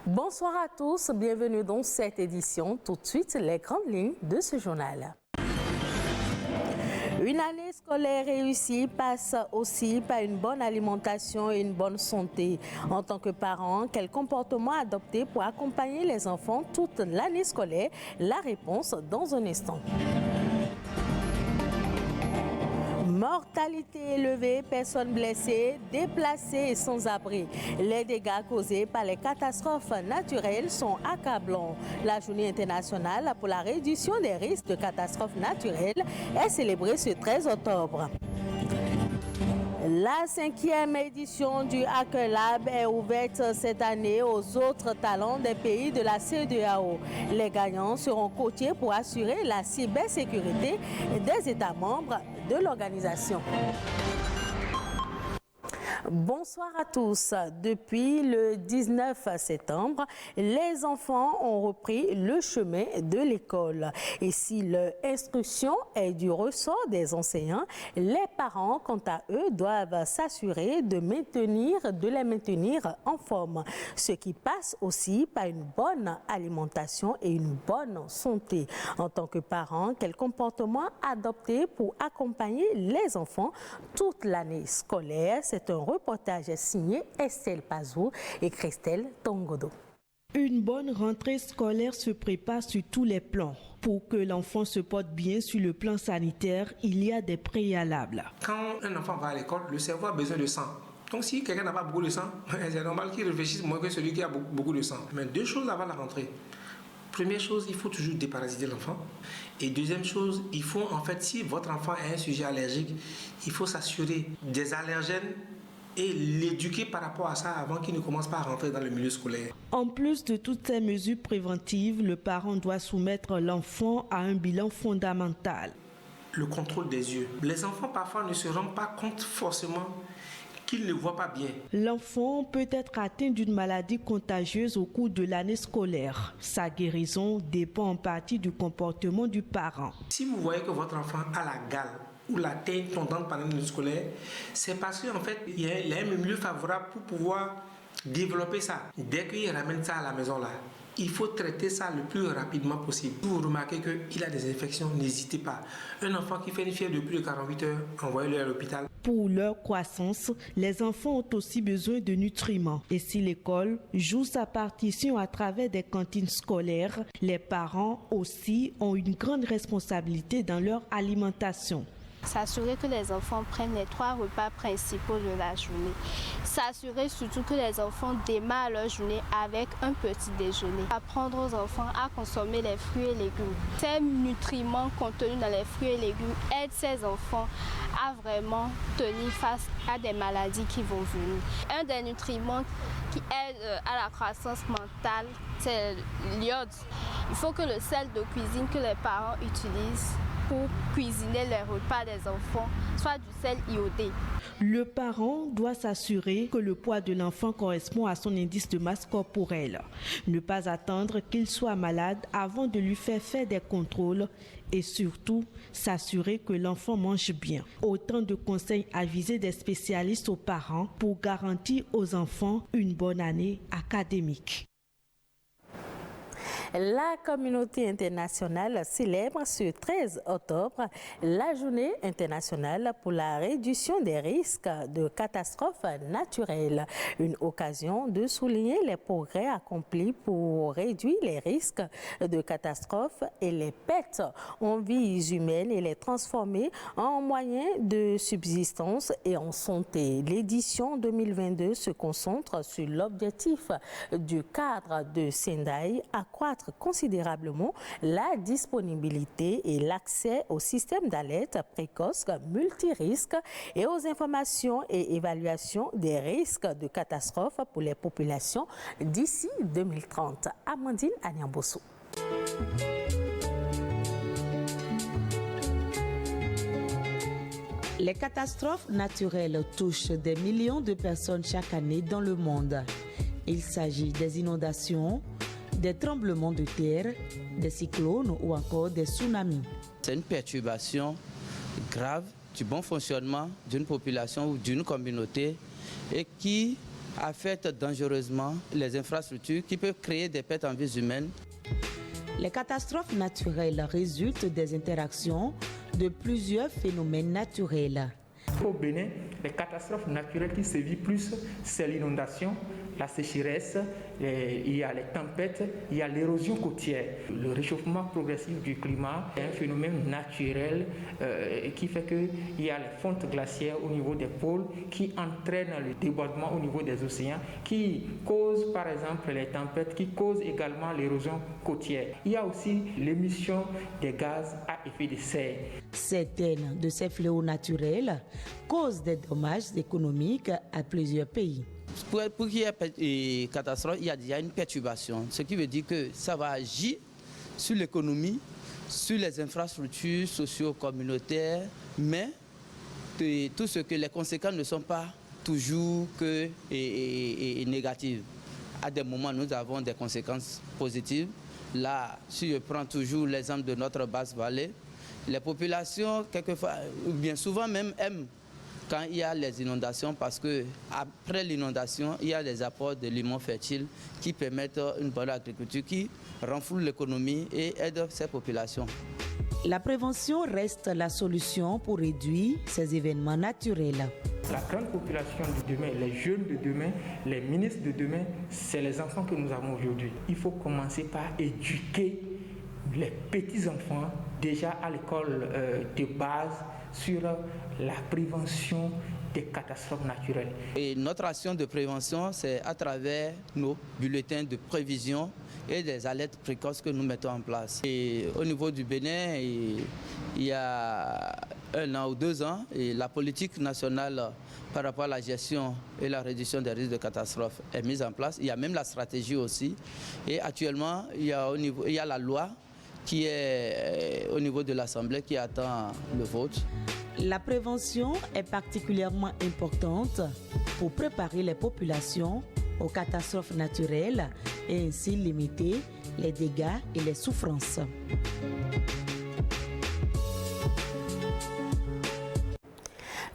Bonsoir à tous, bienvenue dans cette édition. Tout de suite, les grandes lignes de ce journal. Une année scolaire réussie passe aussi par une bonne alimentation et une bonne santé. En tant que parent, quel comportement adopter pour accompagner les enfants toute l'année scolaire? La réponse dans un instant. Mortalité élevée, personnes blessées, déplacées et sans abri. Les dégâts causés par les catastrophes naturelles sont accablants. La journée internationale pour la réduction des risques de catastrophes naturelles est célébrée ce 13 octobre. La 5e édition du Hacker Lab est ouverte cette année aux autres talents des pays de la CEDEAO. Les gagnants seront coachés pour assurer la cybersécurité des États membres de l'organisation. Bonsoir à tous. Depuis le 19 septembre, les enfants ont repris le chemin de l'école. Et si leur instruction est du ressort des enseignants, les parents, quant à eux, doivent s'assurer de les maintenir en forme. Ce qui passe aussi par une bonne alimentation et une bonne santé. En tant que parents, quel comportement adopter pour accompagner les enfants toute l'année scolaire? C'est un reportage signé Estelle Pazou et Christelle Tongodo. Une bonne rentrée scolaire se prépare sur tous les plans. Pour que l'enfant se porte bien sur le plan sanitaire, il y a des préalables. Quand un enfant va à l'école, le cerveau a besoin de sang. Donc si quelqu'un n'a pas beaucoup de sang, c'est normal qu'il réfléchisse moins que celui qui a beaucoup de sang. Mais deux choses avant la rentrée. Première chose, il faut toujours déparasiter l'enfant. Et deuxième chose, il faut en fait, si votre enfant est un sujet allergique, il faut s'assurer des allergènes et l'éduquer par rapport à ça avant qu'il ne commence pas à rentrer dans le milieu scolaire. En plus de toutes ces mesures préventives, le parent doit soumettre l'enfant à un bilan fondamental. Le contrôle des yeux. Les enfants parfois ne se rendent pas compte forcément qu'ils ne voient pas bien. L'enfant peut être atteint d'une maladie contagieuse au cours de l'année scolaire. Sa guérison dépend en partie du comportement du parent. Si vous voyez que votre enfant a la gale ou la tête tendante pendant l'année scolaire, c'est parce qu'en fait, il y a un milieu favorable pour pouvoir développer ça. Dès qu'il ramène ça à la maison là, il faut traiter ça le plus rapidement possible. Si vous remarquez qu'il a des infections, n'hésitez pas. Un enfant qui fait une fièvre de plus de 48 heures, envoyez-le à l'hôpital. Pour leur croissance, les enfants ont aussi besoin de nutriments. Et si l'école joue sa partition à travers des cantines scolaires, les parents aussi ont une grande responsabilité dans leur alimentation. S'assurer que les enfants prennent les 3 repas principaux de la journée. S'assurer surtout que les enfants démarrent leur journée avec un petit déjeuner. Apprendre aux enfants à consommer les fruits et légumes. Ces nutriments contenus dans les fruits et légumes aident ces enfants à vraiment tenir face à des maladies qui vont venir. Un des nutriments qui aide à la croissance mentale, c'est l'iode. Il faut que le sel de cuisine que les parents utilisent pour cuisiner les repas des enfants soit du sel iodé. Le parent doit s'assurer que le poids de l'enfant correspond à son indice de masse corporelle. Ne pas attendre qu'il soit malade avant de lui faire des contrôles et surtout s'assurer que l'enfant mange bien. Autant de conseils avisés des spécialistes aux parents pour garantir aux enfants une bonne année académique. La communauté internationale célèbre ce 13 octobre la journée internationale pour la réduction des risques de catastrophes naturelles. Une occasion de souligner les progrès accomplis pour réduire les risques de catastrophes et les pertes en vies humaines et les transformer en moyens de subsistance et en santé. L'édition 2022 se concentre sur l'objectif du cadre de Sendai, accroître considérablement la disponibilité et l'accès au système d'alerte précoce multirisque et aux informations et évaluations des risques de catastrophes pour les populations d'ici 2030. Amandine Agnambosso. Les catastrophes naturelles touchent des millions de personnes chaque année dans le monde. Il s'agit des inondations, des tremblements de terre, des cyclones ou encore des tsunamis. C'est une perturbation grave du bon fonctionnement d'une population ou d'une communauté et qui affectent dangereusement les infrastructures qui peuvent créer des pertes en vies humaines. Les catastrophes naturelles résultent des interactions de plusieurs phénomènes naturels. Au Bénin, les catastrophes naturelles qui sévissent plus, c'est l'inondation, la sécheresse, il y a les tempêtes, il y a l'érosion côtière. Le réchauffement progressif du climat est un phénomène naturel qui fait qu'il y a les fontes glaciaires au niveau des pôles qui entraînent le débordement au niveau des océans, qui causent par exemple les tempêtes, qui causent également l'érosion côtière. Il y a aussi l'émission des gaz à effet de serre. Certaines de ces fléaux naturels causent des dommages économiques à plusieurs pays. Pour qu'il y ait une catastrophe, il y a déjà une perturbation, ce qui veut dire que ça va agir sur l'économie, sur les infrastructures socio-communautaires, mais tout ce que les conséquences ne sont pas toujours que négatives. À des moments, nous avons des conséquences positives. Là, si je prends toujours l'exemple de notre basse vallée, les populations, quelquefois, ou bien souvent même, aiment quand il y a les inondations parce qu'après l'inondation, il y a des apports de limons fertiles qui permettent une bonne agriculture, qui renflouent l'économie et aident ces populations. La prévention reste la solution pour réduire ces événements naturels. La grande population de demain, les jeunes de demain, les ministres de demain, c'est les enfants que nous avons aujourd'hui. Il faut commencer par éduquer les petits-enfants déjà à l'école de base sur la prévention des catastrophes naturelles. Et notre action de prévention, c'est à travers nos bulletins de prévision et des alertes précoces que nous mettons en place. Et au niveau du Bénin, il y a 1 an ou 2 ans, et la politique nationale par rapport à la gestion et la réduction des risques de catastrophes est mise en place. Il y a même la stratégie aussi. Et actuellement, il y a la loi qui est au niveau de l'Assemblée qui attend le vote. La prévention est particulièrement importante pour préparer les populations aux catastrophes naturelles et ainsi limiter les dégâts et les souffrances.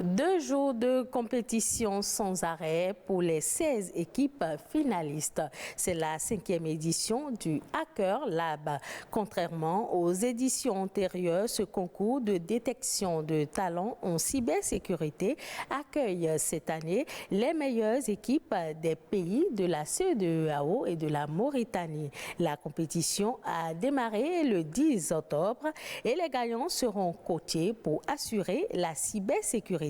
2 jours de compétition sans arrêt pour les 16 équipes finalistes. C'est la 5e édition du Hacker Lab. Contrairement aux éditions antérieures, ce concours de détection de talents en cybersécurité accueille cette année les meilleures équipes des pays de la CEDEAO et de la Mauritanie. La compétition a démarré le 10 octobre et les gagnants seront coachés pour assurer la cybersécurité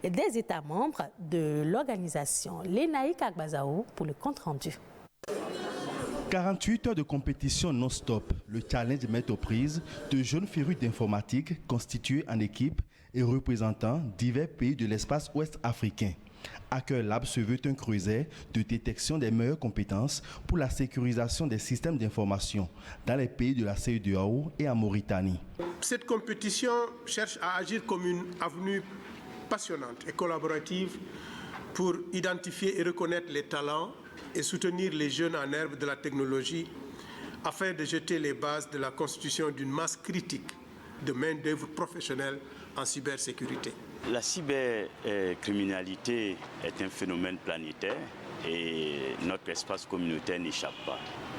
des États membres de l'organisation. Lénaï Kagbazao pour le compte-rendu. 48 heures de compétition non-stop. Le challenge met aux prises de jeunes férus d'informatique constitués en équipe et représentant divers pays de l'espace ouest africain. Hacker Lab se veut un creuset de détection des meilleures compétences pour la sécurisation des systèmes d'information dans les pays de la CEDEAO et en Mauritanie. Cette compétition cherche à agir comme une avenue passionnante et collaborative pour identifier et reconnaître les talents et soutenir les jeunes en herbe de la technologie afin de jeter les bases de la constitution d'une masse critique de main-d'œuvre professionnelle en cybersécurité. La cybercriminalité est un phénomène planétaire et notre espace communautaire n'échappe pas.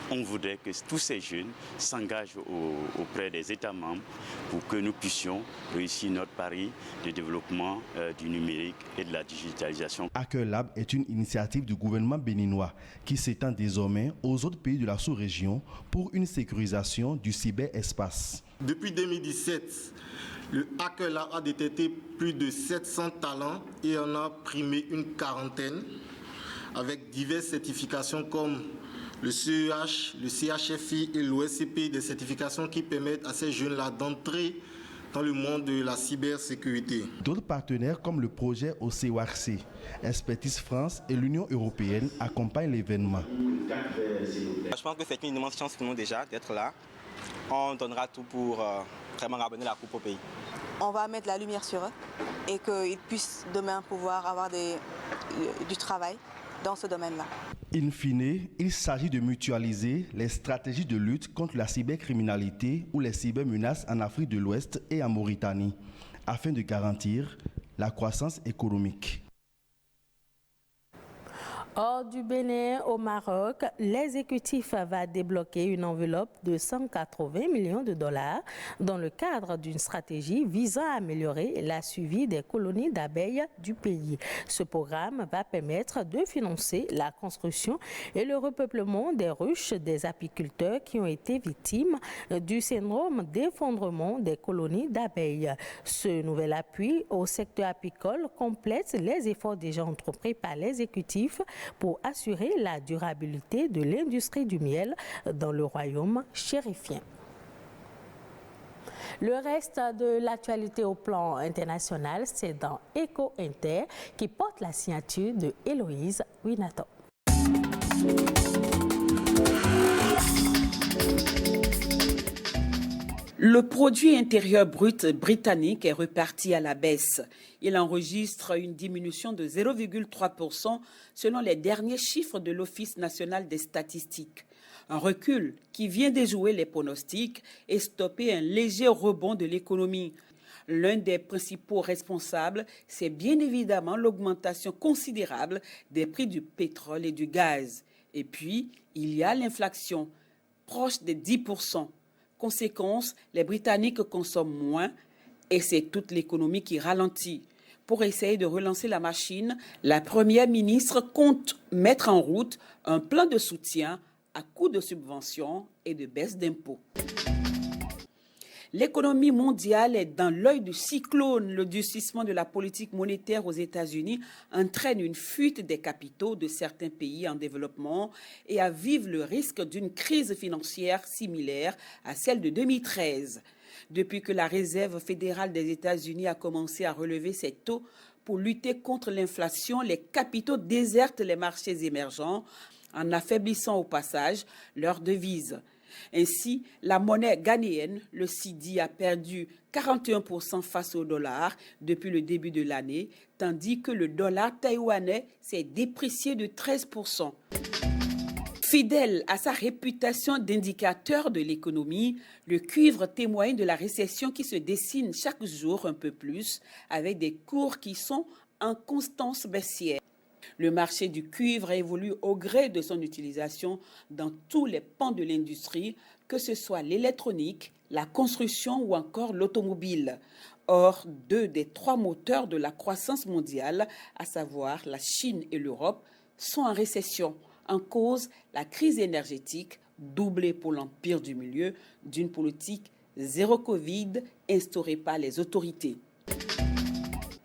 On voudrait que tous ces jeunes s'engagent auprès des États membres pour que nous puissions réussir notre pari de développement du numérique et de la digitalisation. Hacker Lab est une initiative du gouvernement béninois qui s'étend désormais aux autres pays de la sous-région pour une sécurisation du cyberespace. Depuis 2017, le Hacker Lab a détecté plus de 700 talents et en a primé une quarantaine avec diverses certifications comme le CEH, le CHFI et l'OSCP, des certifications qui permettent à ces jeunes-là d'entrer dans le monde de la cybersécurité. D'autres partenaires comme le projet OCWARC, Expertise France et l'Union européenne accompagnent l'événement. Je pense que c'est une immense chance pour nous déjà d'être là. On donnera tout pour vraiment ramener la coupe au pays. On va mettre la lumière sur eux et qu'ils puissent demain pouvoir avoir du travail dans ce domaine-là. In fine, il s'agit de mutualiser les stratégies de lutte contre la cybercriminalité ou les cybermenaces en Afrique de l'Ouest et en Mauritanie, afin de garantir la croissance économique. Hors du Bénin, au Maroc, l'exécutif va débloquer une enveloppe de 180 millions de dollars dans le cadre d'une stratégie visant à améliorer la suivi des colonies d'abeilles du pays. Ce programme va permettre de financer la construction et le repeuplement des ruches des apiculteurs qui ont été victimes du syndrome d'effondrement des colonies d'abeilles. Ce nouvel appui au secteur apicole complète les efforts déjà entrepris par l'exécutif pour assurer la durabilité de l'industrie du miel dans le royaume chérifien. Le reste de l'actualité au plan international, c'est dans Eco Inter qui porte la signature de Héloïse Winato. Le produit intérieur brut britannique est reparti à la baisse. Il enregistre une diminution de 0,3% selon les derniers chiffres de l'Office national des statistiques. Un recul qui vient déjouer les pronostics et stopper un léger rebond de l'économie. L'un des principaux responsables, c'est bien évidemment l'augmentation considérable des prix du pétrole et du gaz. Et puis, il y a l'inflation, proche des 10%. Conséquence, les Britanniques consomment moins et c'est toute l'économie qui ralentit. Pour essayer de relancer la machine, la Première ministre compte mettre en route un plan de soutien à coup de subventions et de baisse d'impôts. L'économie mondiale est dans l'œil du cyclone. Le durcissement de la politique monétaire aux États-Unis entraîne une fuite des capitaux de certains pays en développement et avive le risque d'une crise financière similaire à celle de 2013. Depuis que la Réserve fédérale des États-Unis a commencé à relever ses taux pour lutter contre l'inflation, les capitaux désertent les marchés émergents en affaiblissant au passage leurs devises. Ainsi, la monnaie ghanéenne, le cedi, a perdu 41% face au dollar depuis le début de l'année, tandis que le dollar taïwanais s'est déprécié de 13%. Fidèle à sa réputation d'indicateur de l'économie, le cuivre témoigne de la récession qui se dessine chaque jour un peu plus, avec des cours qui sont en constance baissière. Le marché du cuivre évolue au gré de son utilisation dans tous les pans de l'industrie, que ce soit l'électronique, la construction ou encore l'automobile. Or, 2 des 3 moteurs de la croissance mondiale, à savoir la Chine et l'Europe, sont en récession. En cause, la crise énergétique, doublée pour l'Empire du Milieu, d'une politique zéro Covid instaurée par les autorités.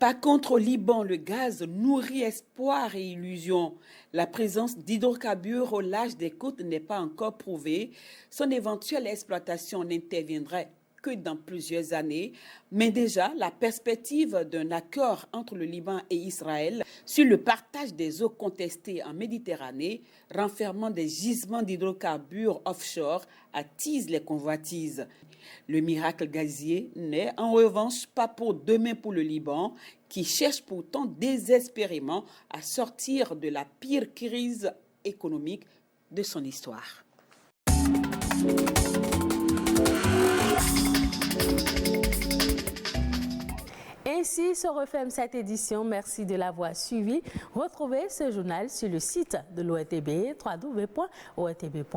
Par contre, au Liban, le gaz nourrit espoir et illusion. La présence d'hydrocarbures au large des côtes n'est pas encore prouvée. Son éventuelle exploitation n'interviendrait que dans plusieurs années. Mais déjà, la perspective d'un accord entre le Liban et Israël sur le partage des eaux contestées en Méditerranée, renfermant des gisements d'hydrocarbures offshore, attise les convoitises. Le miracle gazier n'est en revanche pas pour demain pour le Liban, qui cherche pourtant désespérément à sortir de la pire crise économique de son histoire. Ainsi se referme cette édition. Merci de l'avoir suivi. Retrouvez ce journal sur le site de l'ORTB, www.ortb.pj.